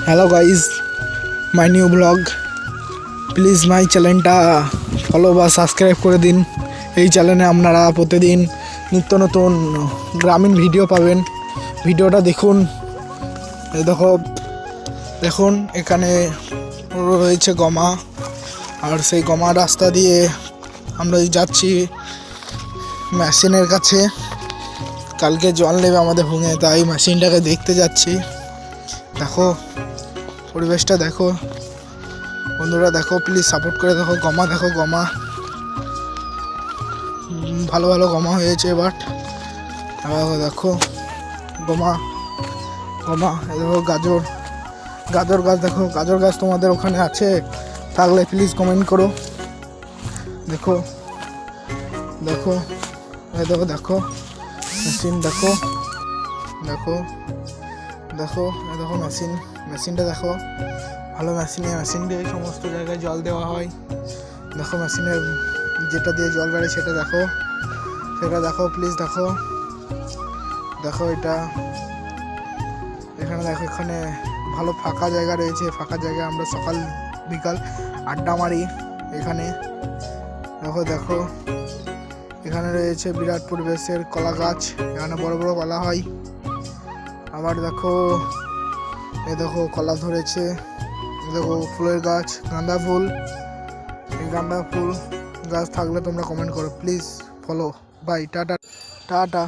Hello guys, my new blog. Please my চ্যানেলটা follow বা subscribe করে দিন। এই চ্যানেলে আপনারা প্রতিদিন নিত্য নতুন গ্রামীণ ভিডিও পাবেন। ভিডিওটা দেখুন। এই দেখুন এখানে রয়েছে গমা, আর সেই গমা রাস্তা দিয়ে আমরা যাচ্ছি মেশিনের কাছে। কালকে জল নেবে আমাদের ভূঙে, তাই মেশিনটাকে দেখতে যাচ্ছি। দেখো পরিবেশটা, দেখো বন্ধুরা, দেখো প্লিজ সাপোর্ট করে দেখো। গমা দেখো, গমা ভালো ভালো গমা হয়েছে। বাট দেখো গমা গমা, দেখো গাজর গাজর গাছ, দেখো গাজর গাছ তোমাদের ওখানে আছে থাকলে প্লিজ কমেন্ট করো। দেখো দেখো দেখো দেখো মেশিন, দেখো দেখো দেখো দেখো মেশিনটা দেখো। ভালো মেশিন দিয়ে সমস্ত জায়গায় জল দেওয়া হয়। দেখো মেশিনের যেটা দিয়ে জল বেড়ে সেটা দেখো প্লিজ দেখো। এখানে দেখো, এখানে ভালো ফাঁকা জায়গা রয়েছে। ফাঁকা জায়গায় আমরা সকাল বিকাল আড্ডা মারি এখানে। দেখো এখানে রয়েছে বিরাট পরিবেশের কলা গাছ, এখানে বড় বড় কলা হয়। আবার দেখো দেখো কলা ধরেছে। দেখো ফুলের গাছ, গাঁদা ফুল। এই গাঁদা ফুল গাছ থাকলে তোমরা কমেন্ট করো please. Follow, bye, tata tata.